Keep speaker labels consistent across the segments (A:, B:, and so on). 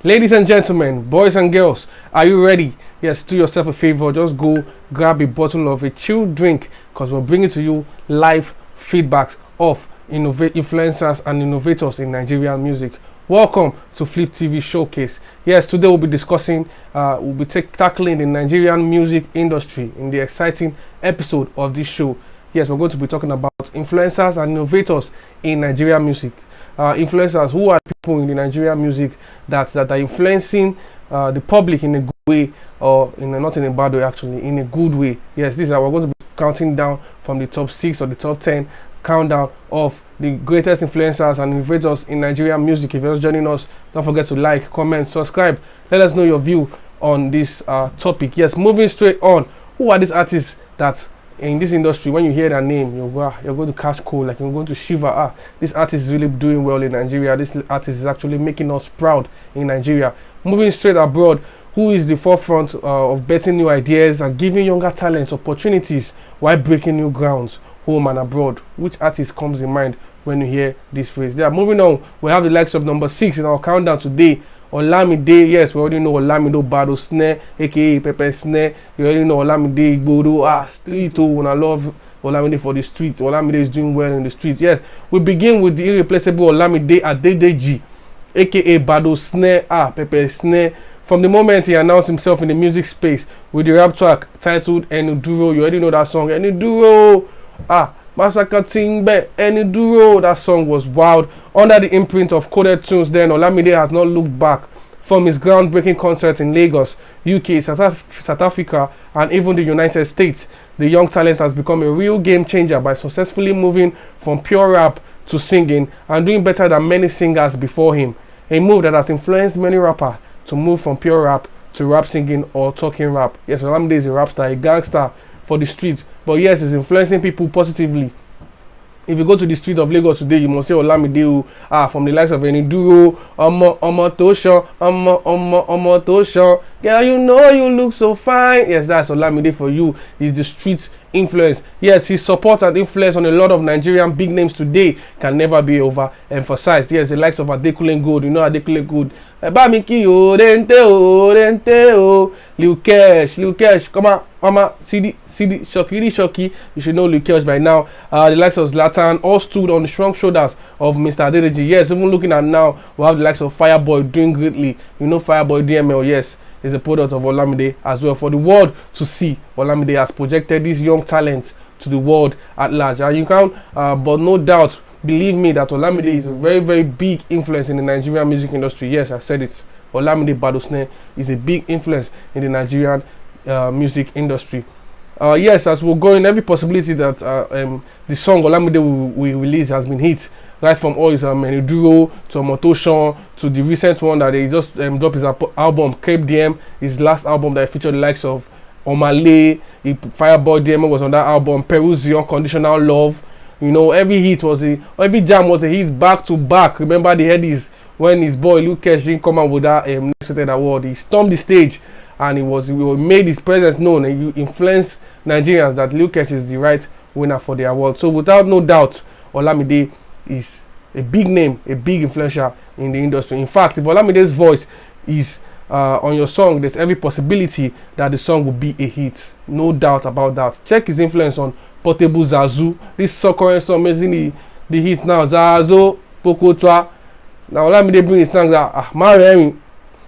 A: Ladies and gentlemen, boys and girls, are you ready? Yes, do yourself a favor. Just go grab a bottle of a chilled drink because we're bringing to you live feedbacks of influencers and innovators in Nigerian music. Welcome to Fliptv Showcase. Yes, today we'll be discussing, tackling the Nigerian music industry in the exciting episode of this show. Yes, we're going to be talking about influencers and innovators in Nigerian music. Influencers, who are people in the Nigerian music that are influencing the public in a good way, or not in a bad way, actually, in a good way. Yes, we're going to be counting down from the top 6 or the top 10 countdown of the greatest influencers and innovators in Nigerian music. If you're just joining us, don't forget to like, comment, subscribe. Let us know your view on this topic. Yes, moving straight on. Who are these artists that in this industry, when you hear their name, you're going to catch cold, like you're going to shiver. This artist is really doing well in Nigeria. This artist is actually making us proud in Nigeria. Moving straight abroad, who is the forefront of betting new ideas and giving younger talents opportunities while breaking new grounds home and abroad? Which artist comes in mind when you hear this phrase? Yeah, moving on, we have the likes of number 6 in our countdown today, Olamide. Yes, we already know Olamide Bado Snare, aka Pepper Snare. You already know Olamide Igbodo, street. And I love Olamide for the streets. Olamide is doing well in the streets. Yes, we begin with the irreplaceable Olamide Adedeji, aka Bado Snare, Pepper Snare. From the moment he announced himself in the music space with the rap track titled Enuduro, you already know that song, Enuduro, Masaka Tingbe, Enuduro. That song was wild. Under the imprint of coded tunes, then Olamide has not looked back. From his groundbreaking concert in Lagos, UK, South Africa, and even the United States, the young talent has become a real game changer by successfully moving from pure rap to singing and doing better than many singers before him. A move that has influenced many rappers to move from pure rap to rap singing or talking rap. Yes, Olamide is a rap star, a gangster for the streets, but yes, it's influencing people positively. If you go to the street of Lagos today, you must say Olamide, from the likes of Enuduro, Omo Tosho, girl, you know you look so fine. Yes, that's Olamide for you. He's the street influence. Yes, his support and influence on a lot of Nigerian big names today can never be overemphasized. Yes, the likes of Adekunle Gold, you know Adekunle Gold, Lil Kesh, come on, CD, Shoki, you should know Lil Kesh by now. The likes of Zlatan all stood on the strong shoulders of Mr. Adedeji. Yes, even looking at now, we have the likes of Fireboy doing greatly. You know Fireboy DML, yes, is a product of Olamide as well. For the world to see, Olamide has projected these young talents to the world at large. And you can, but no doubt, believe me that Olamide is a very, very big influence in the Nigerian music industry. Yes, I said it. Olamide Bado Snare is a big influence in the Nigerian music industry. Yes, as we're going, every possibility that the song Olamide will release has been hit. Right from all his Enuduro to Omotosho to the recent one that he just dropped his album, Cape DM, his last album that featured the likes of Omale, Fireboy DM was on that album, Peru's Unconditional Love. You know, every jam was a hit back to back. Remember the headies when his boy Lil Kesh didn't come out with that Next Rated award. He stormed the stage and he made his presence known, and he influenced Nigerians that Lil Kesh is the right winner for the award. So without no doubt, Olamide is a big name, a big influencer in the industry. In fact, if Olamide's voice is on your song, there's every possibility that the song will be a hit. No doubt about that. Check his influence on Portable Zazu. This current song making the hit now. Zazo, Pokotwa. Now Olamide bring his songs that Maremi,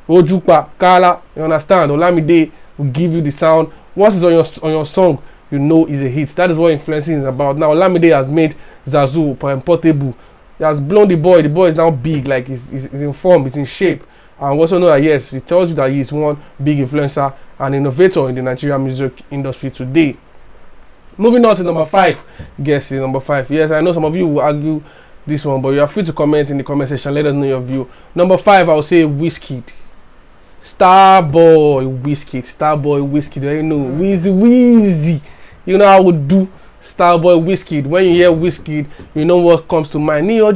A: Ojupa, Kala. You understand? Olamide will give you the sound. Once it's on your song, you know it's a hit. That is what influencing is about. Now Olamide has made Zazu Portable. He has blown the boy. The boy is now big, like he's in form, he's in shape. And we also know that yes, it tells you that he is one big influencer and innovator in the Nigerian music industry today. Moving on to number 5. Guess is number 5. Yes, I know some of you will argue this one, but you are free to comment in the comment section. Let us know your view. Number 5, I will say Wizkid. Starboy Wizkid. You know, Wheezy. You know how we do. Starboy Wizkid. When you hear Wizkid, you know what comes to mind. You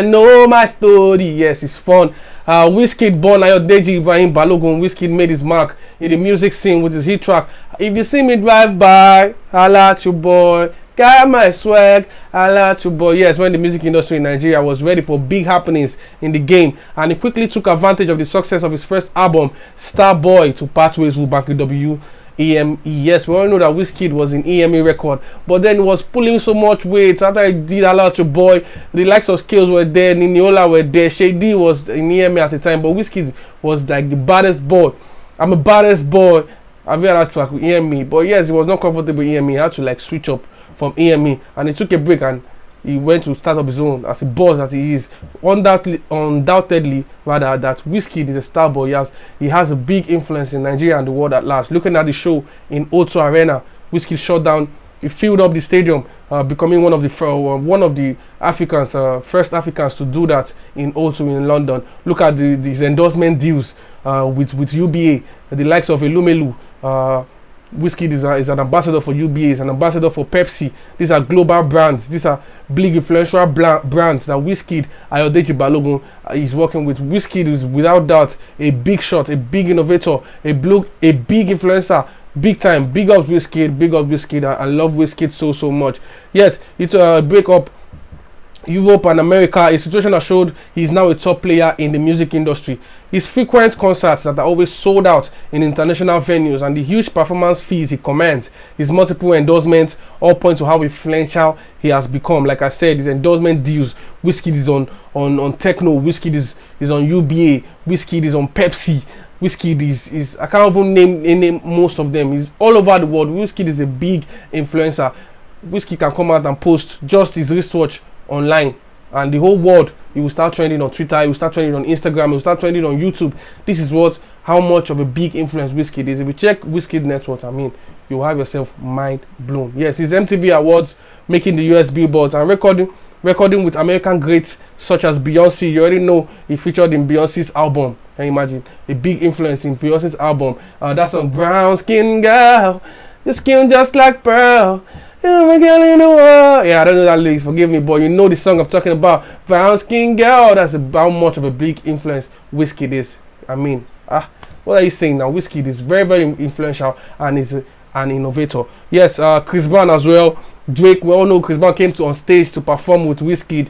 A: know my story. Yes, it's fun. Wizkid born Ayodeji Ibrahim Balogun. Wizkid made his mark in the music scene with his hit track If You See Me Drive By, Holla at Your Boy, got my swag, I like to boy. Yes, when the music industry in Nigeria was ready for big happenings in the game, and he quickly took advantage of the success of his first album, Starboy, to part ways with Banky W. EME. Yes, we all know that Wizkid was in EME record, but then he was pulling so much weight after he did Allow to Boy. The likes of Skills were there, Niniola were there, Shady was in EME at the time, but Wizkid was like the baddest boy. I'm a baddest boy. I've heard that track with EME, but yes, he was not comfortable with EME. He had to like switch up from EME, and he took a break and he went to start up his own as a boss that he is. Undoubtedly rather, that Wizkid is a star boy. He has a big influence in Nigeria and the world at large. Looking at the show in O2 Arena, Wizkid shut down. He filled up the stadium, becoming one of the Africans, first Africans to do that in O2 in London. Look at these endorsement deals with UBA, the likes of Elumelu. Wizkid is an ambassador for UBA, is an ambassador for Pepsi. These are global brands. These are big influential brands that Wizkid, Ayodeji Balogun, is working with. Wizkid is without doubt a big shot, a big innovator, a big influencer, big time. Big up Wizkid, big up Wizkid. I love Wizkid so much. Yes, it's a break up Europe and America, a situation that showed he's now a top player in the music industry. His frequent concerts that are always sold out in international venues and the huge performance fees he commands, his multiple endorsements, all point to how influential he has become. Like I said, his endorsement deals. Wizkid is on techno, Wizkid is on UBA, Wizkid is on Pepsi. Wizkid is I can't even name most of them. He's all over the world. Wizkid is a big influencer. Wizkid can come out and post just his wristwatch online, and the whole world, he will start trending on Twitter, he will start trending on Instagram, he will start trending on YouTube. This is how much of a big influence Wizkid is. If you check Wizkid net worth, I mean, you'll have yourself mind blown. Yes, his MTV awards, making the US billboards, and recording with American greats such as Beyonce. You already know he featured in Beyonce's album. Can you imagine? A big influence in Beyonce's album. That's on Brown Skin Girl, your skin just like pearl. Every girl in the world. Yeah, I don't know that lyrics, forgive me, but you know the song I'm talking about. Brown Skin Girl. That's how much of a big influence Wizkid is. I mean, what are you saying now? Wizkid is very influential and is an innovator. Yes, Chris Brown as well. Drake, we all know Chris Brown came on stage to perform with Wizkid.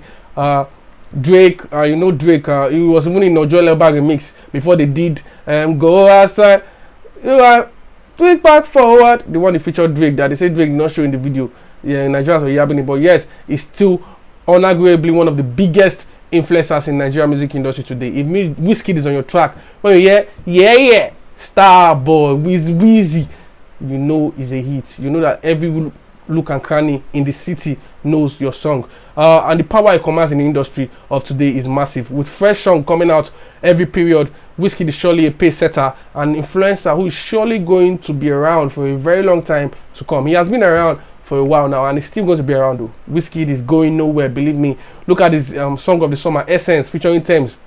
A: Drake, you know Drake, he was even in Ojo Bag remix before they did Go Outside. Tweet back forward, the one that featured Drake, that they say Drake did not show in the video. Yeah, in Nigeria, so yabbing it, but yes, it's still unarguably one of the biggest influencers in Nigerian music industry today. If Wizkid is on your track, when you hear yeah, Starboy, Wheezy, you know it's a hit. You know that every look and cranny in the city knows your song. And the power it commands in the industry of today is massive. With fresh song coming out every period, Wizkid is surely a pace setter, an influencer who is surely going to be around for a very long time to come. He has been around for a while now, and he's still going to be around though. Wizkid is going nowhere, believe me. Look at his song of the summer, Essence, featuring Thames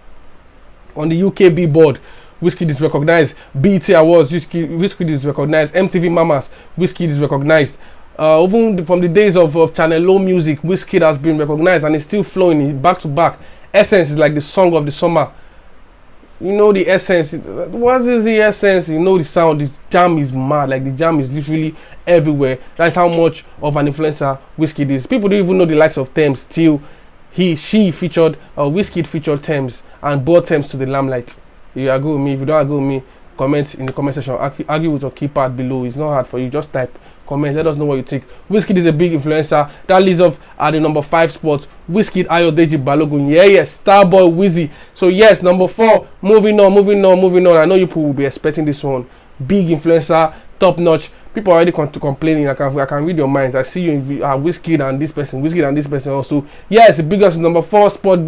A: on the UK Billboard. Wizkid is recognized. BET Awards, Wizkid is recognized. MTV Mamas, Wizkid is recognized. Even from the days of Channel O Music, Wizkid has been recognized and is still flowing back to back. Essence is like the song of the summer. You know the essence. What is the essence? You know the sound. The jam is mad. Like the jam is literally everywhere. That's how much of an influencer Wizkid is. People don't even know the likes of Thames till she featured, Wizkid featured Thames and brought Thames to the limelight. You agree with me? If you don't agree with me, comment in the comment section. Argue with your keypad below. It's not hard for you. Just type comment. Let us know what you think. Wizkid is a big influencer. That leads off at the number 5 spot. Wizkid, Ayodeji Balogun. Yes, Starboy, Wizzy. So yes, number 4. Moving on. I know you people will be expecting this one. Big influencer, top notch. People are already complaining. I can read your minds. I see you in Wizkid and this person also. Yes, the biggest number 4 spot.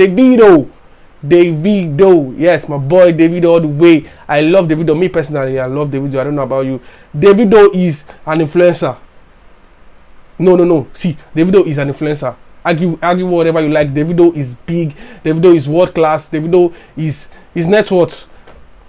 A: Davido, yes, my boy Davido all the way. I love Davido. Me personally, I love Davido. I don't know about you. Davido is an influencer. No. See, Davido is an influencer. Argue whatever you like. Davido is big. Davido is world class. Davido is his net worth.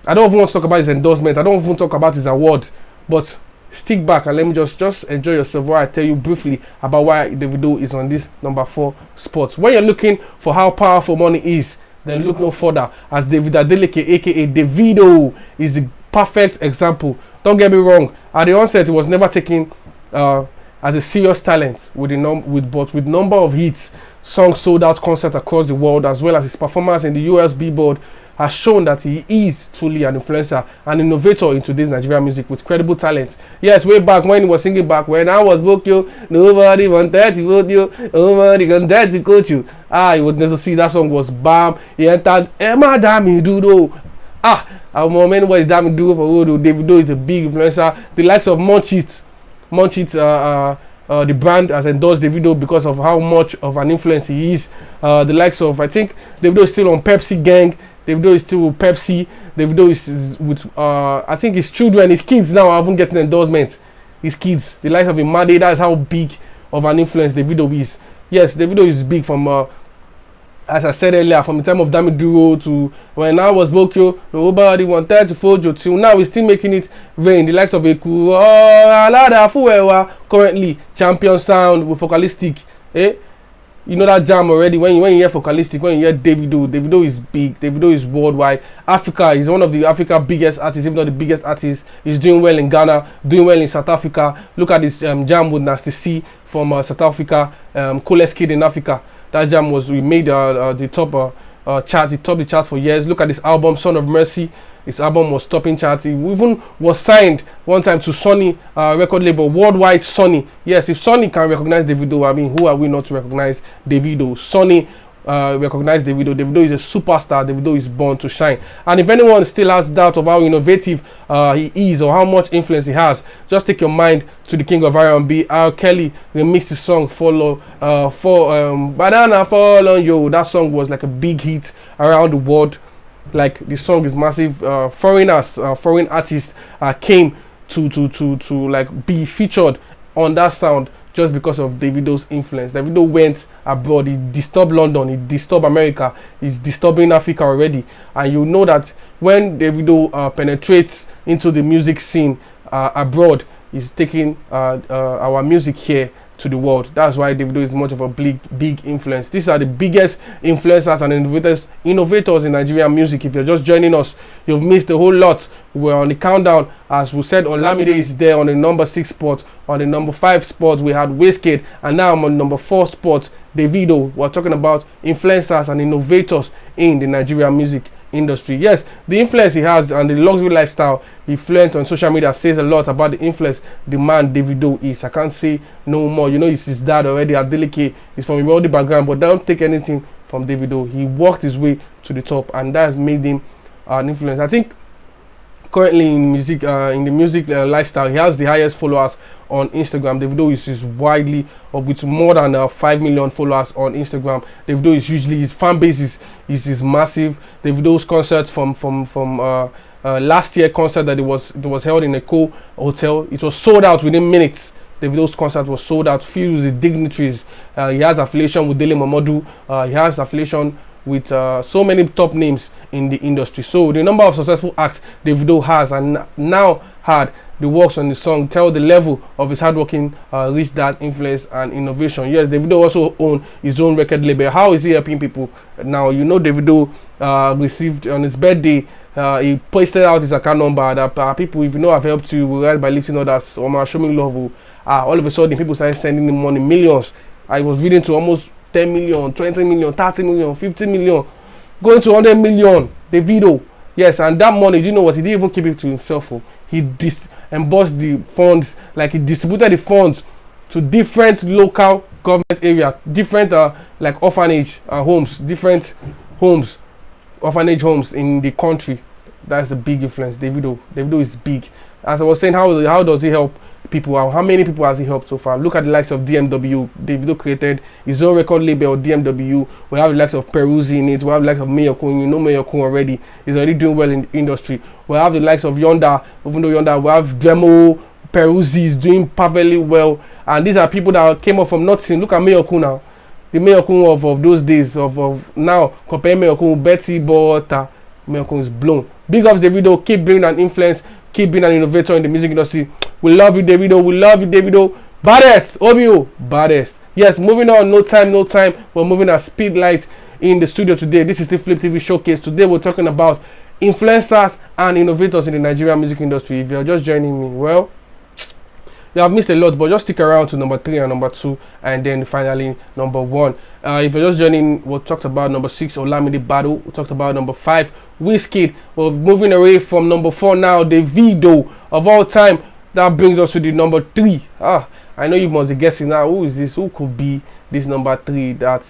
A: I don't even want to talk about his endorsement. I don't even talk about his award. But stick back and let me just enjoy yourself while I tell you briefly about why Davido is on this number 4 spot. When you're looking for how powerful money is, then look no further, as David Adeleke, aka Davido, is the perfect example. Don't get me wrong, at the onset he was never taking as a serious talent with with number of hits, songs sold out concerts across the world, as well as his performance in the US Billboard, has shown that he is truly an influencer, an innovator in today's Nigerian music with credible talent. Yes, way back when he was singing back, when I was broke you, nobody wanted to vote you, nobody wanted to coach you. You would never see that song was bam. He entered Emma Dami Dudo. Our moment was Dami Dudo for Wodo. Davido is a big influencer. The likes of Munchies, the brand has endorsed Davido because of how much of an influence he is. The likes of, I think Davido is still on Pepsi gang. Davido is still with Pepsi. Davido is with I think his children, his kids now are even getting endorsements. His kids, the likes of Imade, that's how big of an influence Davido is. Yes, Davido is big from as I said earlier, from the time of Dami Duro to when I was Bokyo, nobody wanted to fold you till now he's still making it rain. The likes of Eku, Alada Fuewa, currently champion sound with Focalistic. You know that jam already. When you hear Focalistic, when you hear Davido is big. Davido is worldwide. Africa is one of the Africa's biggest artists, if not the biggest artist. He's doing well in Ghana, doing well in South Africa. Look at this jam with Nasty C from South Africa, Coolest Kid in Africa. That jam we made the top chart. It topped the chart for years. Look at this album, Son of Mercy. This album was topping charts. He even was signed one time to Sony record label, worldwide Sony. Yes, if Sony can recognize Davido, I mean, who are we not to recognize Davido? Sony recognize Davido. Davido is a superstar. Davido is born to shine. And if anyone still has doubt of how innovative he is or how much influence he has, just take your mind to the king of R&B, R. Kelly remixed his song Banana Fall on You. That song was like a big hit around the world. Like, the song is massive. Foreign artists came to like be featured on that sound just because of Davido's influence. Davido went abroad. He disturbed London. He disturbed America. He's disturbing Africa already. And you know that when Davido penetrates into the music scene abroad, he's taking our music here to the world. That's why Davido is much of a big influence. These are the biggest influencers and innovators in Nigerian music. If you're just joining us, you've missed a whole lot. We're on the countdown. As we said, Olamide is there on the number 6 spot. On the number 5 spot, we had Wizkid, and now I'm on number 4 spot, Davido. We're talking about influencers and innovators in the Nigerian music industry. Yes, the influence he has and the luxury lifestyle he fluent on social media says a lot about the influence the man Davido is. I can't say no more. You know, it's his dad already, Adeleke. He's from a wealthy background, but don't take anything from Davido. He worked his way to the top, and that has made him an influence. I think currently in music, in the music lifestyle, he has the highest followers on Instagram. Davido is widely with more than 5 million followers on Instagram. Davido is usually, his fan base is massive. Davido's concerts from last year concert that it was held in a hotel, it was sold out within minutes. Davido's concert was sold out, filled with dignitaries. He has affiliation with Dele Momodu. He has affiliation with so many top names in the industry. So the number of successful acts Davido has and now had the works on the song tell the level of his hardworking reach that influence and innovation. Yes, Davido also owns his own record label. How is he helping people now? You know, Davido received on his birthday, he posted out his account number that people, if you know I've helped you, we rise by lifting others, or show me love. All of a sudden people started sending him money, millions. I was reading to almost 10 million, 20 million, 30 million, 50 million, going to 100 million. Davido, yes, and that money, do you know what? He didn't even keep it to himself. He embossed the funds, like he distributed the funds to different local government areas, different like orphanage homes, different homes, orphanage homes in the country. That's a big influence. Davido is big. As I was saying, how does he help people? How many people has he helped so far? Look at the likes of DMW. Davido created his own record label, DMW. We have the likes of Peruzzi in it. We have the likes of Mayor Kun. You know Mayor Kun already. He's already doing well in the industry. We have the likes of Yonda. Even though Yonda, we have Dremo. Peruzzi is doing perfectly well. And these are people that came up from nothing. Look at Mayor Kun now. The Mayor Kun of those days, of now, compare Mayor Kun with Betty Bota. Mayor Kun is blown. Big ups Davido. Keep bringing an influence. Keep being an innovator in the music industry. We love you, Davido. We love you, Davido. Baddest. OBO. Baddest. Yes, moving on. No time. We're moving at speed light in the studio today. This is the Fliptv showcase. Today we're talking about influencers and innovators in the Nigerian music industry. If you're just joining me, well, You have missed a lot, but just stick around to number 3 and number 2, and then finally number 1. If you're just joining, we talked about number 6, Olamide Battle. We talked about number 5, Wizkid. We're moving away from number 4 now, Davido of all time. That brings us to the number 3. I know you must be guessing now, who is this? Who could be this number 3 that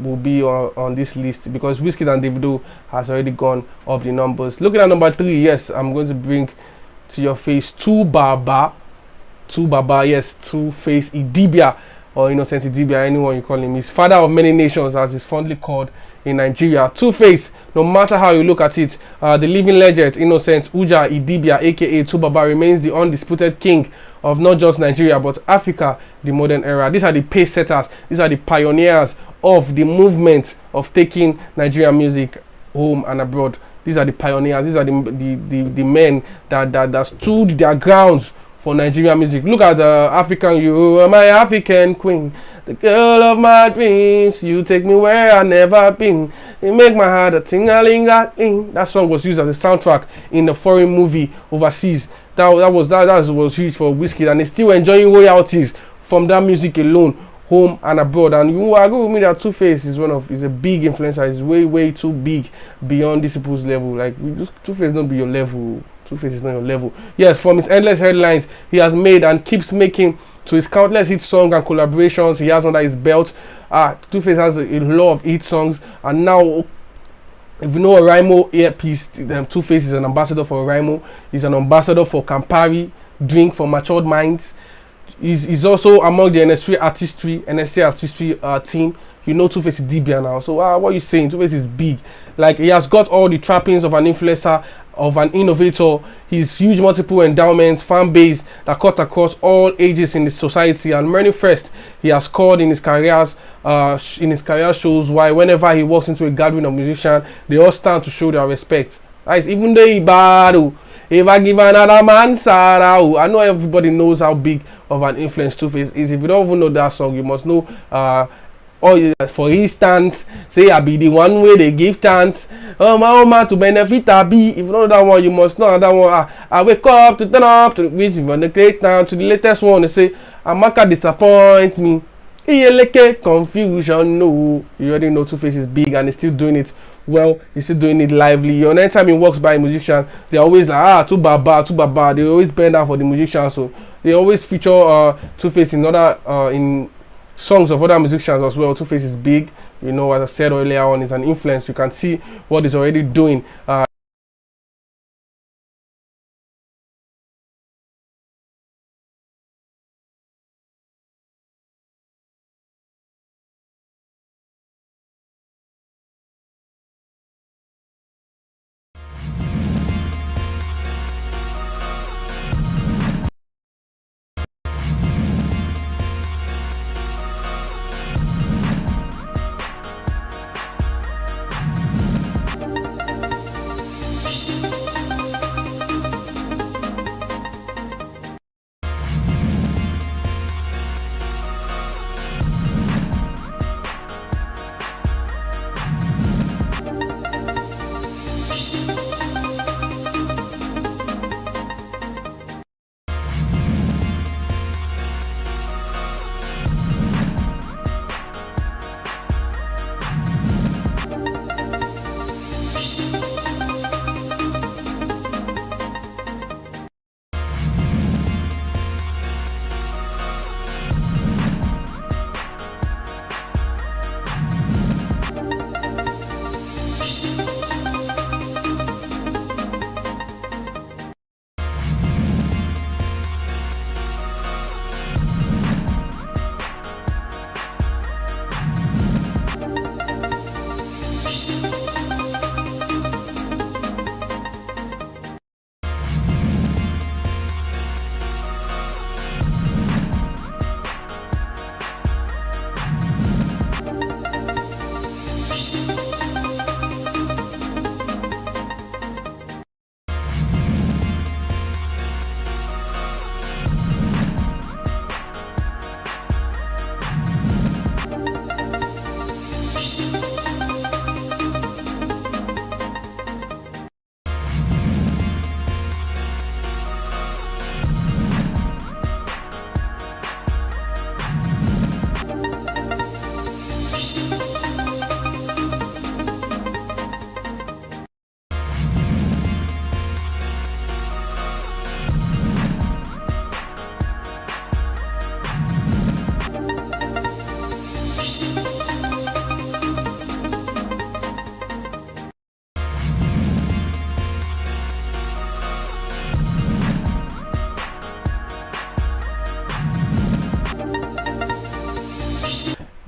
A: will be on this list? Because Wizkid and Davido has already gone up the numbers. Looking at number 3, yes, I'm going to bring to your face Baba, yes, Two-Face Idibia, or Innocent Idibia, anyone you call him. He's father of many nations, as he's fondly called in Nigeria. Two-Face, no matter how you look at it, the living legend Innocent Uja Idibia, aka Baba, remains the undisputed king of not just Nigeria but Africa, the modern era. These are the pace setters, these are the pioneers of the movement of taking Nigerian music home and abroad. These are the pioneers, these are the men that stood their grounds for Nigerian music. Look at the African, you are my African queen, the girl of my dreams, you take me where I never been, you make my heart a ting-a-ling-a-ling. That song was used as a soundtrack in a foreign movie overseas. That was huge for Wizkid, and he's still enjoying royalties from that music alone, home and abroad. And you agree with me that Two-Face is a big influencer. He's way too big beyond these people's level. Like, Two-Face don't be your level. Two-Face is not your level. Yes, from his endless headlines he has made and keeps making, to his countless hit songs and collaborations he has under his belt, Two-Face has a lot of hit songs. And now, if you know Oraimo earpiece, Two-Face is an ambassador for Oraimo. He's an ambassador for Campari drink for matured minds. He's also among the NSA artistry team. You know Two-Face is Dibia now. So what are you saying? Two-Face is big. Like, he has got all the trappings of an influencer, of an innovator. His huge multiple endowments, fan base that cut across all ages in the society, and many first he has scored in his career shows. Why whenever he walks into a gathering of musicians, they all stand to show their respect. Guys, even though he bad, if I give another man Sarah, I know everybody knows how big of an influence Two-Face is. If you don't even know that song, you must know. Or for instance, say I be the one way they give thanks. My man to benefit I be. If you know that one, you must know that one. I wake up to turn up to which from the great town to the latest one. They say Amaka disappoint me. Confusion. No, you already know Two-Face is big and he's still doing it well. He's still doing it lively. Anytime he walks by a musician, they're always like, too baba. They always bend down for the musician. So they always feature Two-Face in other in songs of other musicians as well. Two-Face is big, as I said earlier on, is an influence. You can see what he's already doing.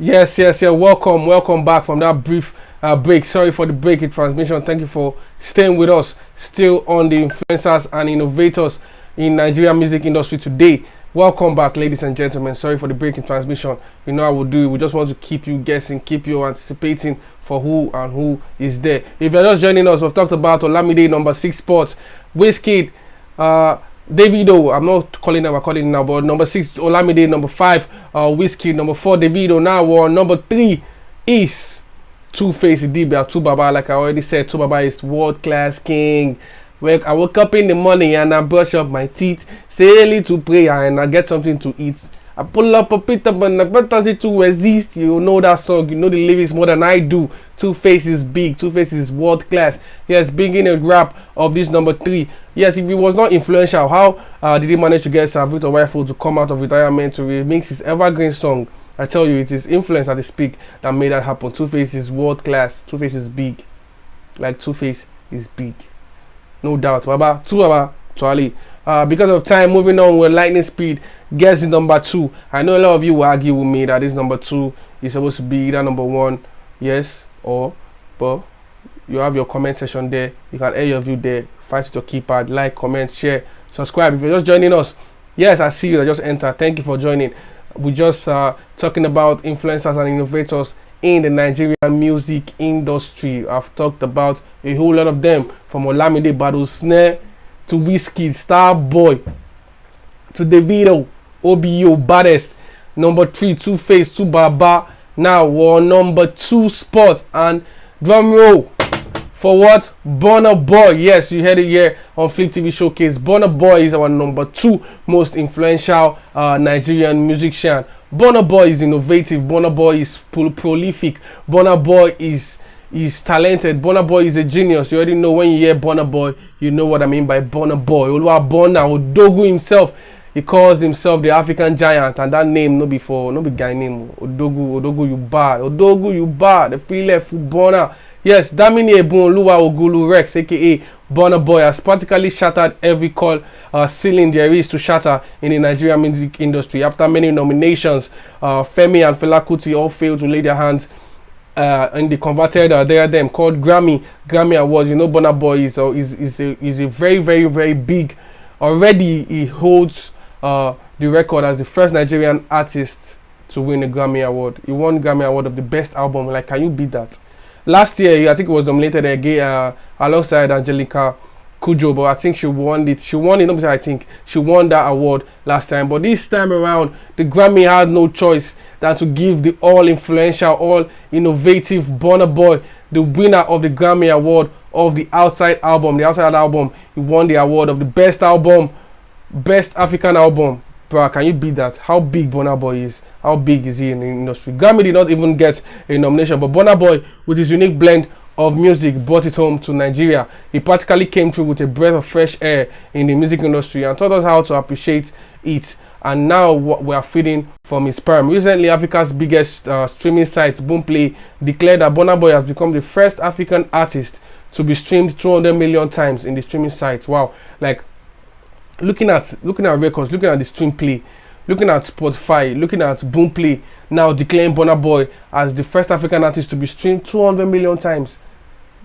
A: Yes, yes, yeah. Welcome back from that brief break. Sorry for the break in transmission. Thank you for staying with us. Still on the influencers and innovators in Nigerian music industry today. Welcome back, ladies and gentlemen. Sorry for the break in transmission. You know I will do it. We just want to keep you guessing, keep you anticipating for who and who is there. If you're just joining us, we've talked about Olamide number 6 spot, Wizkid, Davido. I'm not calling them, we're calling it now, but number 6 Olamide, number 5 Wizkid, number 4 Davido. Now we're on number 3 is Two-Face Idibia, Tubaba. Like I already said, Tubaba is world class king. Well, I woke up in the morning and I brush up my teeth, say a little prayer and I get something to eat. I pull up a pit up and I better it to exist. You know that song, you know the lyrics more than I do. Two-Face is big, Two-Face is world class. Yes, bringing a rap of this number 3. Yes, if he was not influential, how did he manage to get Savito Rifle to come out of retirement to remix his evergreen song? I tell you, it is influence at the speak that made that happen. Two-Face is world class. Two-Face is big. Like Two-Face is big. No doubt. Baba, Tuali. Because of time, moving on with lightning speed. Guess number 2. I know a lot of you will argue with me that this number 2 is supposed to be either number 1, yes, or, but you have your comment section there. You can air your view there. Fight with your keypad. Like, comment, share, subscribe. If you're just joining us, yes, I see you. I just enter. Thank you for joining. We just talking about influencers and innovators in the Nigerian music industry. I've talked about a whole lot of them, from Olamide Battle Snare to Wizkid, Starboy to Davido, OBO, Baddest. Number 3, Two-Face, Tubaba. Now we're on number 2 spot, and drum roll for what? Burna Boy. Yes, you heard it here on Fliptv Showcase. Burna Boy is our number 2 most influential Nigerian musician. Burna Boy is innovative. Burna Boy is prolific. Burna Boy is talented. Burna Boy is a genius. You already know when you hear Burna Boy, you know what I mean by Burna Boy. Oluwa Burna Odogu himself. He calls himself the African giant, and that name no be guy name. Odogu you bad. Odogu you bad. The free left Burna. Yes, Damini Ebun Luwa Ogulu Rex, aka Burna Boy, has practically shattered every ceiling there is to shatter in the Nigerian music industry. After many nominations, Femi and Fela Kuti all failed to lay their hands in the converted them called Grammy Awards. You know, Burna Boy is a very, very, very big. Already he holds the record as the first Nigerian artist to win a Grammy Award. He won Grammy Award of the best album. Like, can you beat that? Last year, I think it was nominated again alongside Angelica Kudjo, but I think she won it. I think she won that award last time. But this time around, the Grammy had no choice than to give the all-influential, all-innovative Burna Boy the winner of the Grammy Award of the Outside album. The Outside album, he won the award of the best album, best African album. Bro, can you beat that? How big Burna Boy is? How big is he in the industry? Grammy did not even get a nomination, but Burna Boy, with his unique blend of music, brought it home to Nigeria. He practically came through with a breath of fresh air in the music industry and taught us how to appreciate it. And now we are feeding from his sperm. Recently, Africa's biggest streaming site, Boomplay, declared that Burna Boy has become the first African artist to be streamed 200 million times in the streaming site. Wow! Like, looking at records, looking at the stream play, looking at Spotify, looking at Boomplay, now declaring Burna Boy as the first African artist to be streamed 200 million times.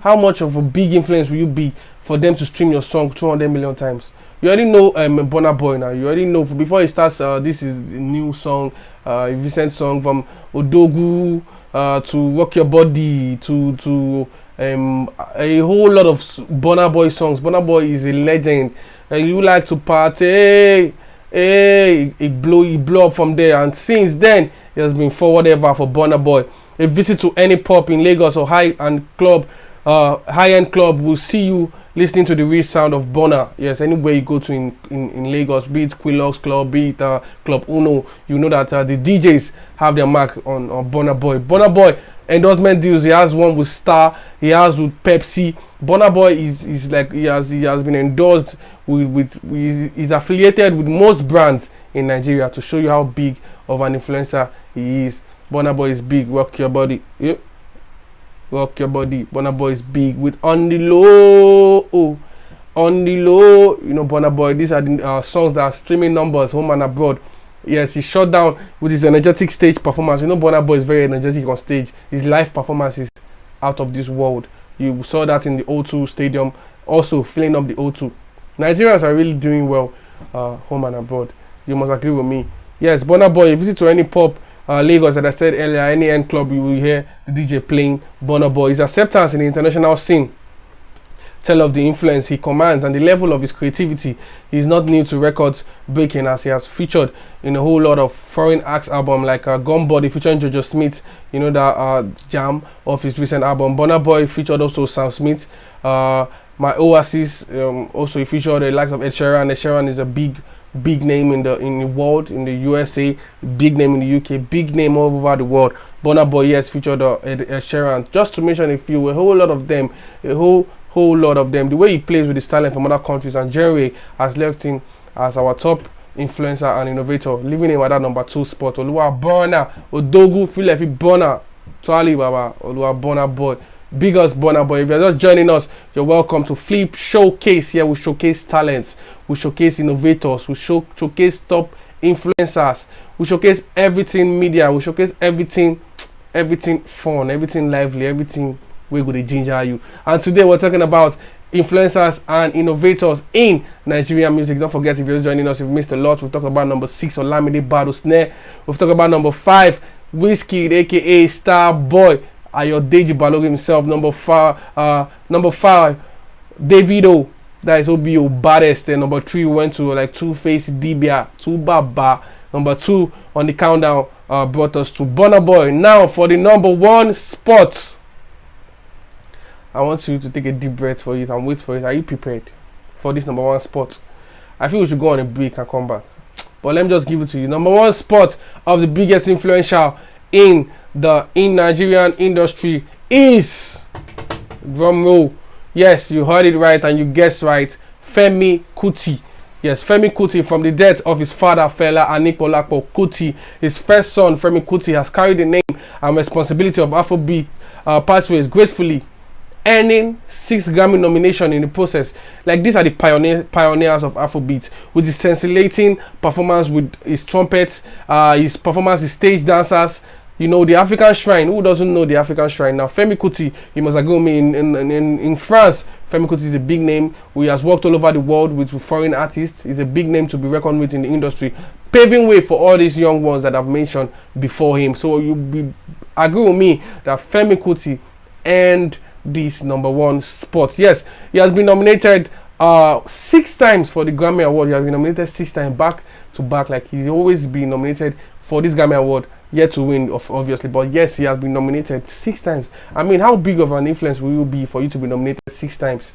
A: How much of a big influence will you be for them to stream your song 200 million times? You already know Burna Boy now. You already know before he starts. This is a new song, a recent song from Odogu to Rock Your Body to a whole lot of Burna Boy songs. Burna Boy is a legend. You like to party, hey, it blow up from there, and since then it has been forward ever for Burna Boy. A visit to any pub in Lagos or high-end club will see you listening to the real sound of Burna. Yes, anywhere you go to in Lagos, be it Quillox Club, be it Club Uno, you know that the DJs have their mark on Burna Boy. Burna Boy endorsement deals, he has one with Star, he has with Pepsi. Burna Boy is like he has been endorsed he's affiliated with most brands in Nigeria, to show you how big of an influencer he is. Burna Boy is big. Rock your body. Yep. Rock your body. Burna Boy is big with On the Low. Oh, On the Low. You know, Burna Boy, these are the songs that are streaming numbers home and abroad. Yes, he shut down with his energetic stage performance. You know, Burna Boy is very energetic on stage. His live performance is out of this world. You saw that in the O2 stadium, also filling up the O2. Nigerians are really doing well, home and abroad. You must agree with me. Yes, Burna Boy, you visit to any pub, Lagos, as I said earlier, any end club, you will hear the DJ playing Burna Boy. His acceptance in the international scene tell of the influence he commands and the level of his creativity. He's not new to records breaking, as he has featured in a whole lot of foreign acts album like Gumbody featuring Jojo Smith, you know, that jam of his recent album. Burna Boy featured also Sam Smith, My Oasis, also he featured the likes of Ed Sheeran. Ed Sheeran is a big name in the world, in the USA, big name in the UK, big name all over the world. Burna Boy, yes, featured Ed Sheeran, just to mention a few, a whole lot of them, a whole lot of them. The way he plays with his talent from other countries and genre has left him as our top influencer and innovator, leaving him at that number 2 spot. Oluwa Burna Odogu Filefi Burna Twali Baba Oluwa Burna Boy. Big us Burna Boy. If you're just joining us, you're welcome to Flip Showcase. Here we showcase talents, we showcase innovators, we showcase top influencers, we showcase everything media, we showcase everything fun, everything lively, everything we go to ginger you. And today we're talking about influencers and innovators in Nigerian music. Don't forget, if you're joining us, you've missed a lot. We've talked about number 6, Olamide Bado Snare. We've talked about number 5, Wizkid, aka Star Boy, Ayodeji Balogun himself. Number 5, Davido, that is OBO baddest. And number 3 went to like Two-Face, Dibia, Tubaba. Number 2 on the countdown brought us to Burna Boy. Now for the number 1 spot, I want you to take a deep breath for it and wait for it. Are you prepared for this number 1 spot? I feel we should go on a break and come back, but let me just give it to you. Number 1 spot of the biggest influential in the Nigerian industry is, drum roll, yes, you heard it right and you guessed right, Femi Kuti. Yes, Femi Kuti, from the death of his father, Fela Anikulapo Kuti. His first son, Femi Kuti, has carried the name and responsibility of Afrobeat pathways gracefully, earning 6 Grammy nominations in the process. Like, these are the pioneers of Afrobeat, with his scintillating performance with his trumpets, his performance, his stage dancers. You know, the African Shrine. Who doesn't know the African Shrine? Now, Femi Kuti, you must agree with me, in France, Femi Kuti is a big name. He has worked all over the world with foreign artists. He's a big name to be reckoned with in the industry, paving way for all these young ones that I've mentioned before him. So you agree with me that Femi Kuti earned this number 1 spot. Yes, he has been nominated 6 times for the Grammy Award. He has been nominated 6 times back to back. Like, he's always been nominated for this Grammy Award, yet to win, obviously, but yes, he has been nominated 6 times. I mean, how big of an influence will you be for you to be nominated 6 times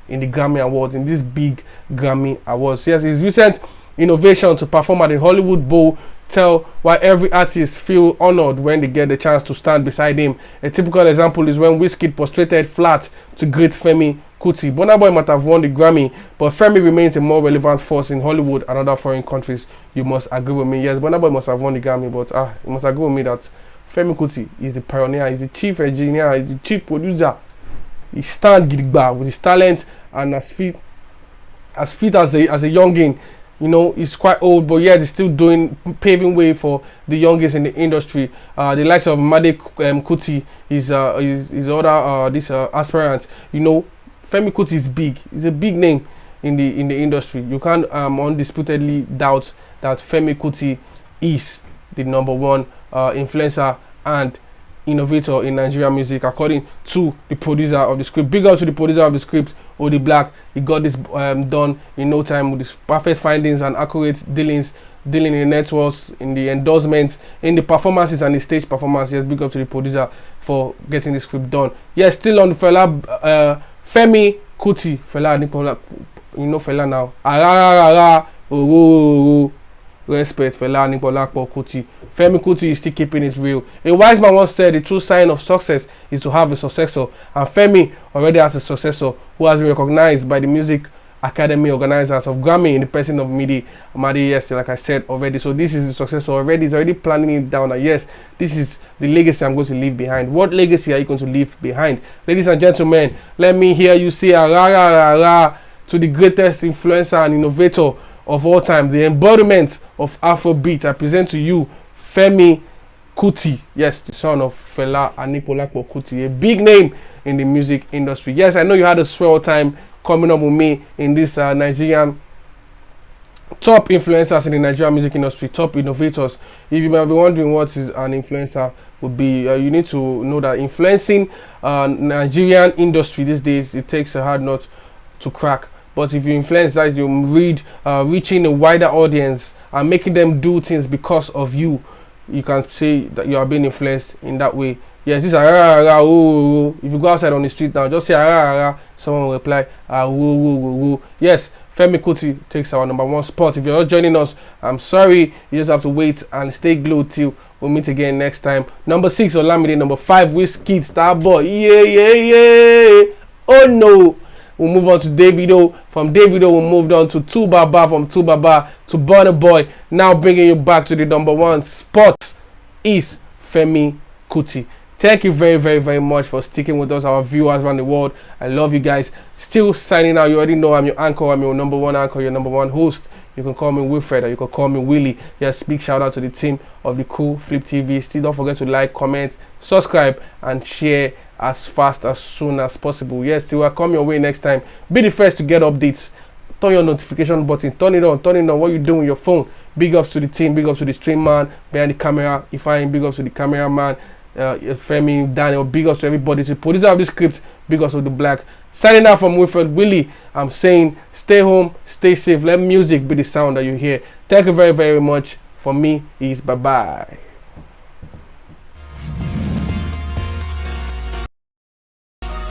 A: in the Grammy Awards, in this big Grammy Awards? Yes, his recent innovation to perform at the Hollywood Bowl tell why every artist feel honored when they get the chance to stand beside him. A typical example is when Wizkid prostrated flat to greet Femi Kuti. Burna Boy might have won the Grammy, but Femi remains a more relevant force in Hollywood and other foreign countries. You must agree with me. Yes, Burna Boy must have won the Grammy, but you must agree with me that Femi Kuti is the pioneer, he's the chief engineer, he's the chief producer. He stands gidigba with his talent and as fit as a youngin. You know, he's quite old, but yet he's still paving way for the youngest in the industry. The likes of Made Kuti, his other this aspirant. You know, Femi Kuti is big. He's a big name in the industry. You can't undisputedly doubt that Femi Kuti is the number 1 influencer and innovator in Nigerian music, according to the producer of the script. Big up to the producer of the script, Odi Black. He got this done in no time with his perfect findings and accurate dealing in the networks, in the endorsements, in the performances and the stage performance. Yes, big up to the producer for getting the script done. Yes, still on Fela, Femi Kuti, Fela Nicola, you know Fela now. Respect Fela Anikulapo Kuti. Femi Kuti is still keeping it real. A wise man once said the true sign of success is to have a successor, and Femi already has a successor who has been recognized by the Music Academy organizers of Grammy in the person of Madi. Yes, like I said already. So this is the successor already. He's already planning it down. And yes, this is the legacy I'm going to leave behind. What legacy are you going to leave behind? Ladies and gentlemen, let me hear you say to the greatest influencer and innovator of all time, the embodiment of Afrobeat. I present to you Femi Kuti. Yes, the son of Fela Anikulapo Kuti, a big name in the music industry. Yes, I know you had a swell time coming up with me in this Nigerian top influencers in the Nigerian music industry, top innovators. If you might be wondering what is an influencer would be, you need to know that influencing Nigerian industry these days, it takes a hard nut to crack. But if you influence, that is, you reaching a wider audience and making them do things because of you. You can say that you are being influenced in that way. Yes, this is if you go outside on the street now, just say someone will reply yes. Femi Kuti takes our #1 spot. If you're not joining us, I'm sorry. You just have to wait and stay glued till we'll meet again next time. #6 Olamide, #5 Wizkid, Starboy. Yeah. Oh no. We'll move on to Davido. From Davido, we'll move on to Tubaba. From Tubaba to Burna Boy. Now bringing you back to the #1 spot is Femi Kuti. Thank you very much for sticking with us, our viewers around the world. I love you guys. Still signing out. You already know I'm your anchor. I'm your #1 anchor, your #1 host. You can call me Wilfred or you can call me Willie. Yes, big shout out to the team of the crew, Fliptv. Still don't forget to like, comment, subscribe, and share as fast as soon as possible. Yes, till I come your way next time. Be the first to get updates. Turn your notification button. Turn it on. What you doing with your phone? Big ups to the team. Big ups to the stream man behind the camera. If I ain't big ups to the cameraman. Femi, Daniel, big ups to everybody. The producer of the script, big ups to the Black. Signing out from Wilfred Willie. I'm saying stay home, stay safe. Let music be the sound that you hear. Thank you very much. For me, is bye bye.